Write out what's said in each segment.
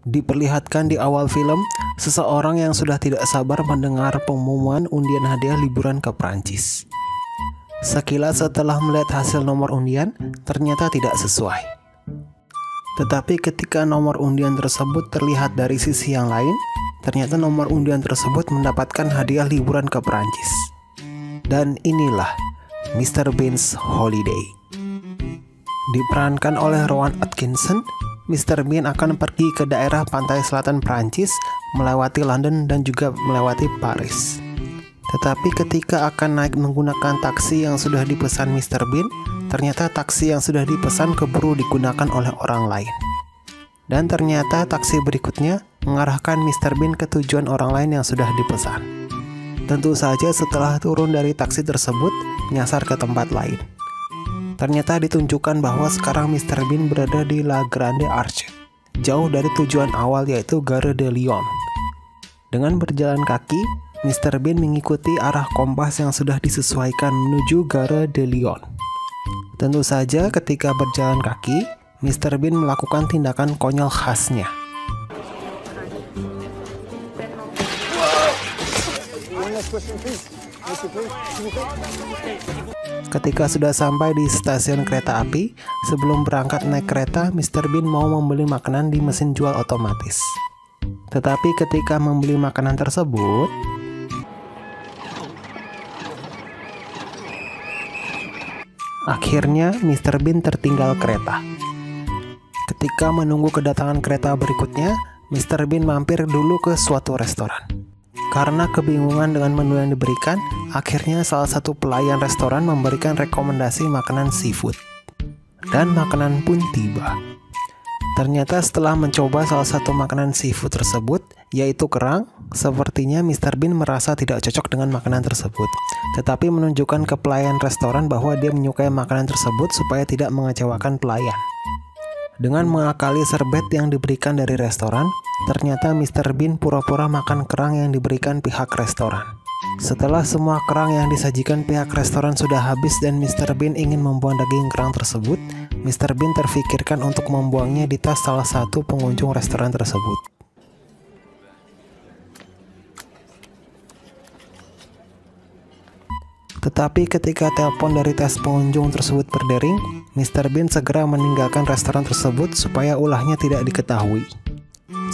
Diperlihatkan di awal film, seseorang yang sudah tidak sabar mendengar pengumuman undian hadiah liburan ke Prancis. Sekilas setelah melihat hasil nomor undian, ternyata tidak sesuai. Tetapi ketika nomor undian tersebut terlihat dari sisi yang lain, ternyata nomor undian tersebut mendapatkan hadiah liburan ke Prancis. Dan inilah Mr. Bean's Holiday. Diperankan oleh Rowan Atkinson, Mr. Bean akan pergi ke daerah pantai selatan Prancis, melewati London dan juga melewati Paris. Tetapi ketika akan naik menggunakan taksi yang sudah dipesan Mr. Bean, ternyata taksi yang sudah dipesan keburu digunakan oleh orang lain. Dan ternyata taksi berikutnya mengarahkan Mr. Bean ke tujuan orang lain yang sudah dipesan. Tentu saja setelah turun dari taksi tersebut, nyasar ke tempat lain. Ternyata ditunjukkan bahwa sekarang Mr. Bean berada di La Grande Arche, jauh dari tujuan awal yaitu Gare de Lyon. Dengan berjalan kaki, Mr. Bean mengikuti arah kompas yang sudah disesuaikan menuju Gare de Lyon. Tentu saja ketika berjalan kaki, Mr. Bean melakukan tindakan konyol khasnya. Ketika sudah sampai di stasiun kereta api, sebelum berangkat naik kereta, Mr. Bean mau membeli makanan di mesin jual otomatis. Tetapi ketika membeli makanan tersebut, akhirnya Mr. Bean tertinggal kereta. Ketika menunggu kedatangan kereta berikutnya, Mr. Bean mampir dulu ke suatu restoran. Karena kebingungan dengan menu yang diberikan, akhirnya salah satu pelayan restoran memberikan rekomendasi makanan seafood. Dan makanan pun tiba. Ternyata setelah mencoba salah satu makanan seafood tersebut, yaitu kerang, sepertinya Mr. Bean merasa tidak cocok dengan makanan tersebut. Tetapi menunjukkan ke pelayan restoran bahwa dia menyukai makanan tersebut supaya tidak mengecewakan pelayan. Dengan mengakali serbet yang diberikan dari restoran, ternyata Mr. Bean pura-pura makan kerang yang diberikan pihak restoran. Setelah semua kerang yang disajikan pihak restoran sudah habis dan Mr. Bean ingin membuang daging kerang tersebut, Mr. Bean terfikirkan untuk membuangnya di tas salah satu pengunjung restoran tersebut. Tetapi ketika telepon dari tas pengunjung tersebut berdering, Mr. Bean segera meninggalkan restoran tersebut supaya ulahnya tidak diketahui.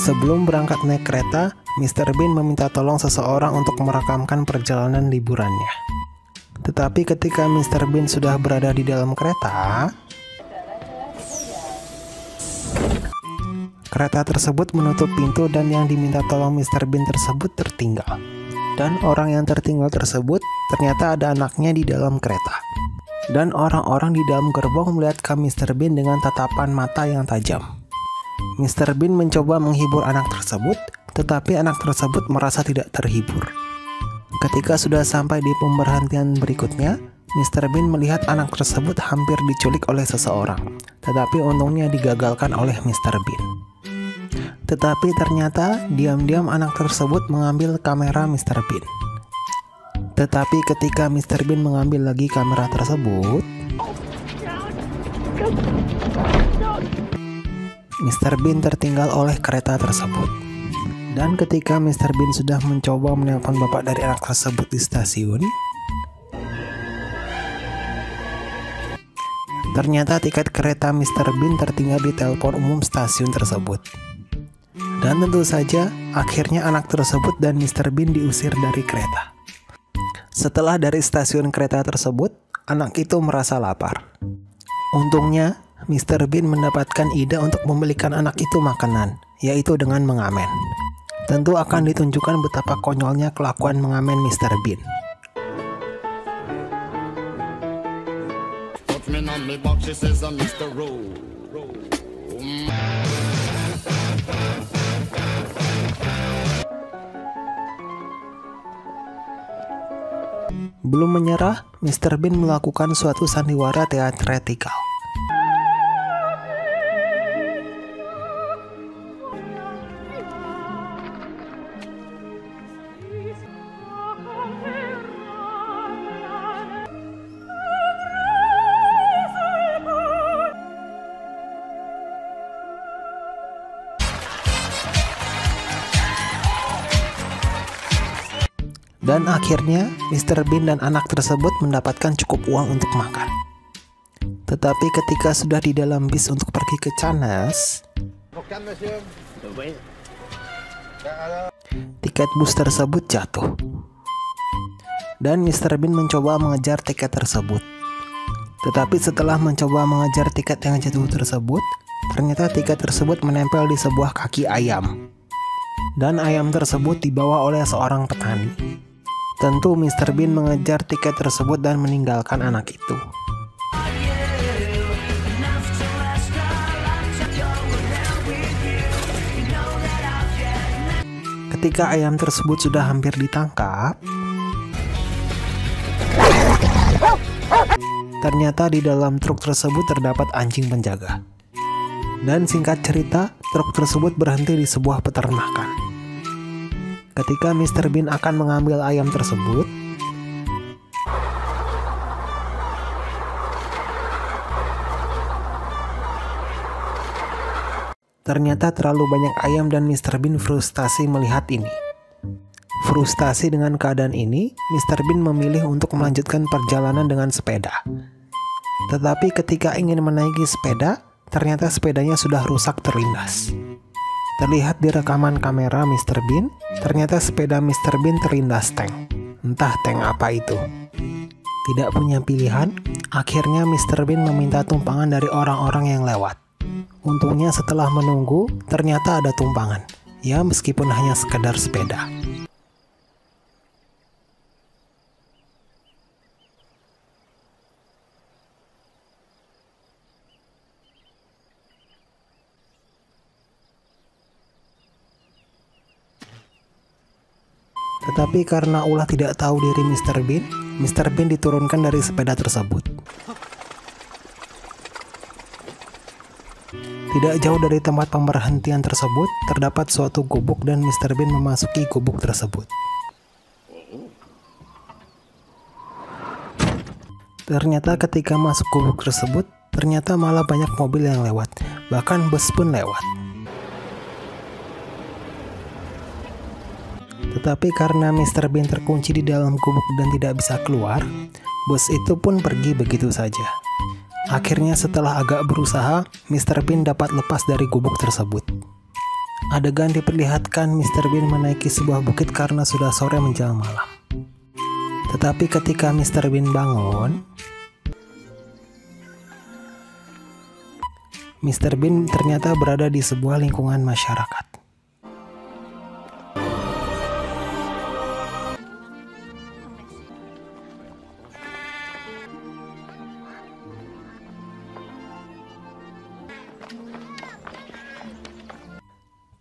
Sebelum berangkat naik kereta, Mr. Bean meminta tolong seseorang untuk merekamkan perjalanan liburannya. Tetapi ketika Mr. Bean sudah berada di dalam kereta, kereta tersebut menutup pintu dan yang diminta tolong Mr. Bean tersebut tertinggal. Dan orang yang tertinggal tersebut ternyata ada anaknya di dalam kereta. Dan orang-orang di dalam gerbong melihat ke Mr. Bean dengan tatapan mata yang tajam. Mr. Bean mencoba menghibur anak tersebut, tetapi anak tersebut merasa tidak terhibur. Ketika sudah sampai di pemberhentian berikutnya, Mr. Bean melihat anak tersebut hampir diculik oleh seseorang, tetapi untungnya digagalkan oleh Mr. Bean. Tetapi ternyata diam-diam anak tersebut mengambil kamera Mr. Bean. Tetapi ketika Mr. Bean mengambil lagi kamera tersebut, Mr. Bean tertinggal oleh kereta tersebut. Dan ketika Mr. Bean sudah mencoba menelpon bapak dari anak tersebut di stasiun, ternyata tiket kereta Mr. Bean tertinggal di telepon umum stasiun tersebut. Dan tentu saja, akhirnya anak tersebut dan Mr. Bean diusir dari kereta. Setelah dari stasiun kereta tersebut, anak itu merasa lapar. Untungnya, Mr. Bean mendapatkan ide untuk membelikan anak itu makanan, yaitu dengan mengamen. Tentu akan ditunjukkan betapa konyolnya kelakuan mengamen Mr. Bean. Belum menyerah, Mr. Bean melakukan suatu sandiwara teatrikal. Dan akhirnya Mr. Bean dan anak tersebut mendapatkan cukup uang untuk makan. Tetapi ketika sudah di dalam bis untuk pergi ke Cannes, tiket bus tersebut jatuh. Dan Mr. Bean mencoba mengejar tiket tersebut. Tetapi setelah mencoba mengejar tiket yang jatuh tersebut, ternyata tiket tersebut menempel di sebuah kaki ayam. Dan ayam tersebut dibawa oleh seorang petani. Tentu Mr. Bean mengejar tiket tersebut dan meninggalkan anak itu. Ketika ayam tersebut sudah hampir ditangkap, ternyata di dalam truk tersebut terdapat anjing penjaga. Dan singkat cerita, truk tersebut berhenti di sebuah peternakan. Ketika Mr. Bean akan mengambil ayam tersebut, ternyata terlalu banyak ayam dan Mr. Bean frustasi melihat ini. Frustasi dengan keadaan ini, Mr. Bean memilih untuk melanjutkan perjalanan dengan sepeda. Tetapi ketika ingin menaiki sepeda, ternyata sepedanya sudah rusak terlindas. Terlihat di rekaman kamera Mr. Bean, ternyata sepeda Mr. Bean terlindas tank. Entah tank apa itu. Tidak punya pilihan, akhirnya Mr. Bean meminta tumpangan dari orang-orang yang lewat. Untungnya setelah menunggu, ternyata ada tumpangan. Ya meskipun hanya sekedar sepeda. Tetapi karena ulah tidak tahu diri Mr. Bean diturunkan dari sepeda tersebut. Tidak jauh dari tempat pemberhentian tersebut, terdapat suatu gubuk dan Mr. Bean memasuki gubuk tersebut. Ternyata ketika masuk gubuk tersebut, ternyata malah banyak mobil yang lewat, bahkan bus pun lewat. Tetapi karena Mr. Bean terkunci di dalam gubuk dan tidak bisa keluar, bus itu pun pergi begitu saja. Akhirnya setelah agak berusaha, Mr. Bean dapat lepas dari gubuk tersebut. Adegan diperlihatkan Mr. Bean menaiki sebuah bukit karena sudah sore menjelang malam. Tetapi ketika Mr. Bean bangun, Mr. Bean ternyata berada di sebuah lingkungan masyarakat.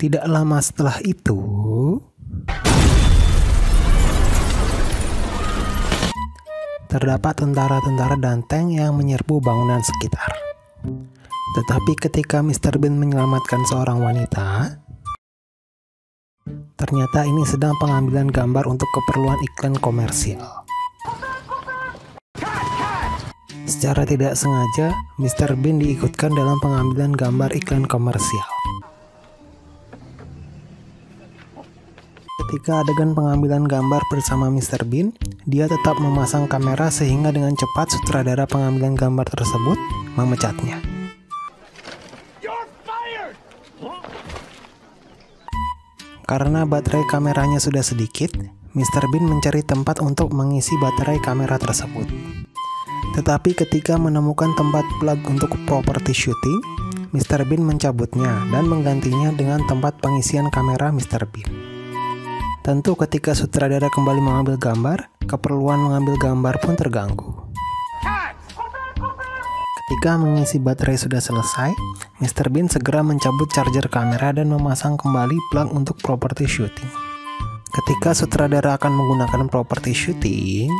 Tidak lama setelah itu, terdapat tentara-tentara dan tank yang menyerbu bangunan sekitar. Tetapi ketika Mr. Bean menyelamatkan seorang wanita, ternyata ini sedang pengambilan gambar untuk keperluan iklan komersial. Secara tidak sengaja, Mr. Bean diikutkan dalam pengambilan gambar iklan komersial. Ketika adegan pengambilan gambar bersama Mr. Bean, dia tetap memasang kamera sehingga dengan cepat sutradara pengambilan gambar tersebut memecatnya. Karena baterai kameranya sudah sedikit, Mr. Bean mencari tempat untuk mengisi baterai kamera tersebut. Tetapi ketika menemukan tempat plug untuk properti shooting, Mr. Bean mencabutnya dan menggantinya dengan tempat pengisian kamera Mr. Bean. Tentu ketika sutradara kembali mengambil gambar, keperluan mengambil gambar pun terganggu. Ketika mengisi baterai sudah selesai, Mr. Bean segera mencabut charger kamera dan memasang kembali plug untuk properti shooting. Ketika sutradara akan menggunakan properti shooting,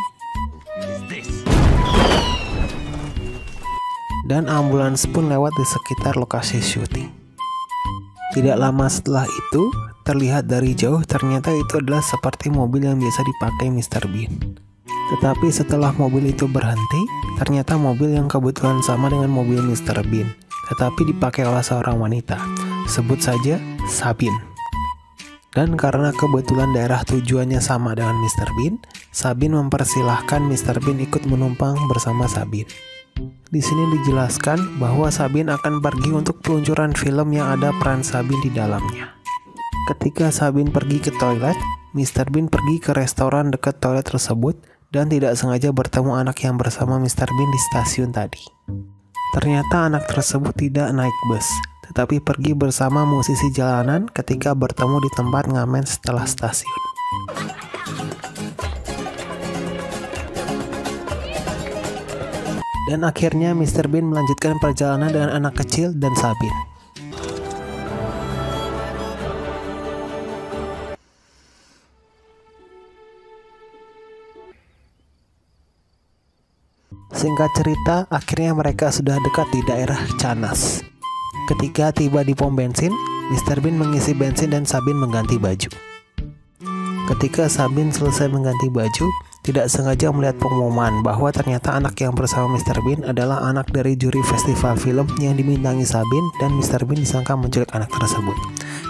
dan ambulans pun lewat di sekitar lokasi syuting. Tidak lama setelah itu, terlihat dari jauh ternyata itu adalah seperti mobil yang biasa dipakai Mr. Bean. Tetapi setelah mobil itu berhenti, ternyata mobil yang kebetulan sama dengan mobil Mr. Bean, tetapi dipakai oleh seorang wanita. Sebut saja Sabine. Dan karena kebetulan daerah tujuannya sama dengan Mr. Bean, Sabin mempersilahkan Mr. Bean ikut menumpang bersama Sabin. Di sini dijelaskan bahwa Sabin akan pergi untuk peluncuran film yang ada peran Sabin di dalamnya. Ketika Sabin pergi ke toilet, Mr. Bean pergi ke restoran dekat toilet tersebut dan tidak sengaja bertemu anak yang bersama Mr. Bean di stasiun tadi. Ternyata anak tersebut tidak naik bus, tetapi pergi bersama musisi jalanan ketika bertemu di tempat ngamen setelah stasiun. Dan akhirnya Mr. Bean melanjutkan perjalanan dengan anak kecil dan Sabin. Singkat cerita, akhirnya mereka sudah dekat di daerah Canas. Ketika tiba di pom bensin, Mr. Bean mengisi bensin dan Sabin mengganti baju. Ketika Sabin selesai mengganti baju, tidak sengaja melihat pengumuman bahwa ternyata anak yang bersama Mr. Bean adalah anak dari juri festival film yang dimintangi Sabin, dan Mr. Bean disangka menculik anak tersebut.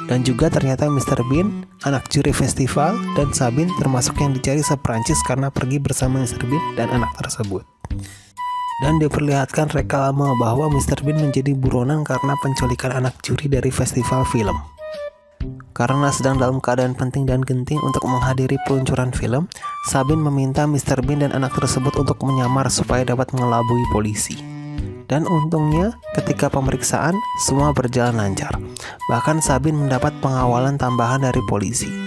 Dan juga ternyata Mr. Bean, anak juri festival, dan Sabin termasuk yang dicari se-Prancis karena pergi bersama Mr. Bean dan anak tersebut. Dan diperlihatkan reklame bahwa Mr. Bean menjadi buronan karena penculikan anak juri dari festival film. Karena sedang dalam keadaan penting dan genting untuk menghadiri peluncuran film, Sabin meminta Mr. Bean dan anak tersebut untuk menyamar supaya dapat mengelabui polisi. Dan untungnya, ketika pemeriksaan, semua berjalan lancar. Bahkan Sabin mendapat pengawalan tambahan dari polisi.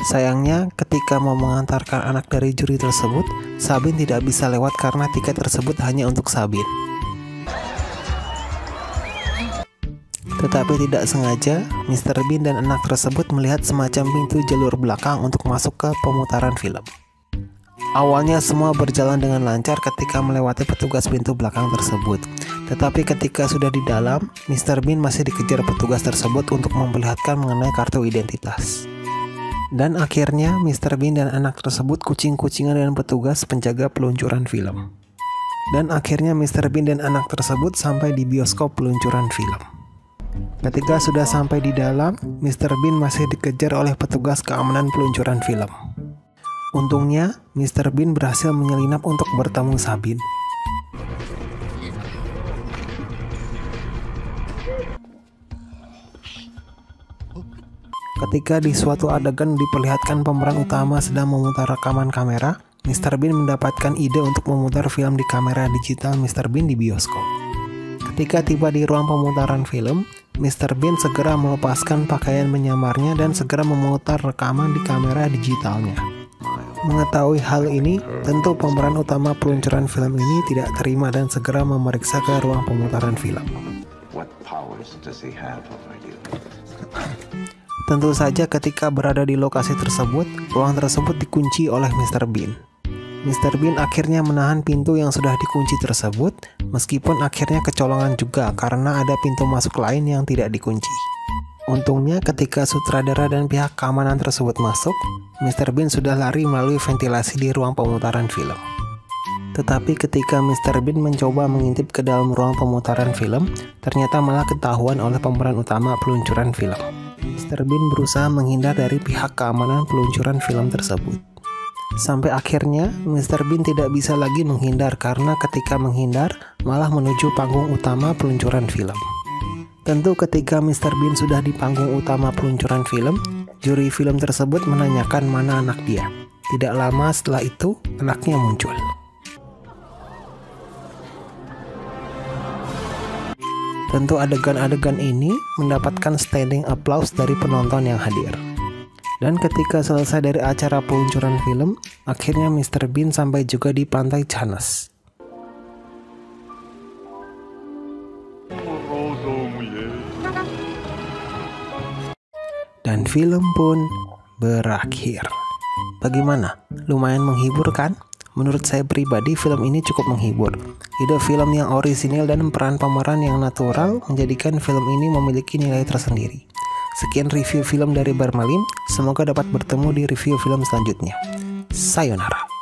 Sayangnya, ketika mau mengantarkan anak dari juri tersebut, Sabin tidak bisa lewat karena tiket tersebut hanya untuk Sabin. Tetapi tidak sengaja, Mr. Bean dan anak tersebut melihat semacam pintu jalur belakang untuk masuk ke pemutaran film. Awalnya semua berjalan dengan lancar ketika melewati petugas pintu belakang tersebut. Tetapi ketika sudah di dalam, Mr. Bean masih dikejar petugas tersebut untuk memperlihatkan mengenai kartu identitas. Dan akhirnya Mr. Bean dan anak tersebut kucing-kucingan dengan petugas penjaga peluncuran film. Dan akhirnya Mr. Bean dan anak tersebut sampai di bioskop peluncuran film. Ketika sudah sampai di dalam, Mr. Bean masih dikejar oleh petugas keamanan peluncuran film. Untungnya, Mr. Bean berhasil menyelinap untuk bertemu Sabin. Ketika di suatu adegan diperlihatkan pemeran utama sedang memutar rekaman kamera, Mr. Bean mendapatkan ide untuk memutar film di kamera digital Mr. Bean di bioskop. Ketika tiba di ruang pemutaran film, Mr. Bean segera melepaskan pakaian menyamarnya dan segera memutar rekaman di kamera digitalnya. Mengetahui hal ini, tentu pemeran utama peluncuran film ini tidak terima dan segera memeriksa ke ruang pemutaran film. What powers does he have over you? Tentu saja ketika berada di lokasi tersebut, ruang tersebut dikunci oleh Mr. Bean. Mr. Bean akhirnya menahan pintu yang sudah dikunci tersebut, meskipun akhirnya kecolongan juga karena ada pintu masuk lain yang tidak dikunci. Untungnya ketika sutradara dan pihak keamanan tersebut masuk, Mr. Bean sudah lari melalui ventilasi di ruang pemutaran film. Tetapi ketika Mr. Bean mencoba mengintip ke dalam ruang pemutaran film, ternyata malah ketahuan oleh pemeran utama peluncuran film. Mr. Bean berusaha menghindar dari pihak keamanan peluncuran film tersebut. Sampai akhirnya, Mr. Bean tidak bisa lagi menghindar karena ketika menghindar, malah menuju panggung utama peluncuran film. Tentu ketika Mr. Bean sudah di panggung utama peluncuran film, juri film tersebut menanyakan mana anak dia. Tidak lama setelah itu, anaknya muncul. Tentu adegan-adegan ini mendapatkan standing applause dari penonton yang hadir. Dan ketika selesai dari acara peluncuran film, akhirnya Mr. Bean sampai juga di pantai Canas. Dan film pun berakhir. Bagaimana? Lumayan menghibur kan? Menurut saya pribadi, film ini cukup menghibur. Ide film yang orisinil dan peran pemeran yang natural menjadikan film ini memiliki nilai tersendiri. Sekian review film dari Barmalin, semoga dapat bertemu di review film selanjutnya. Sayonara.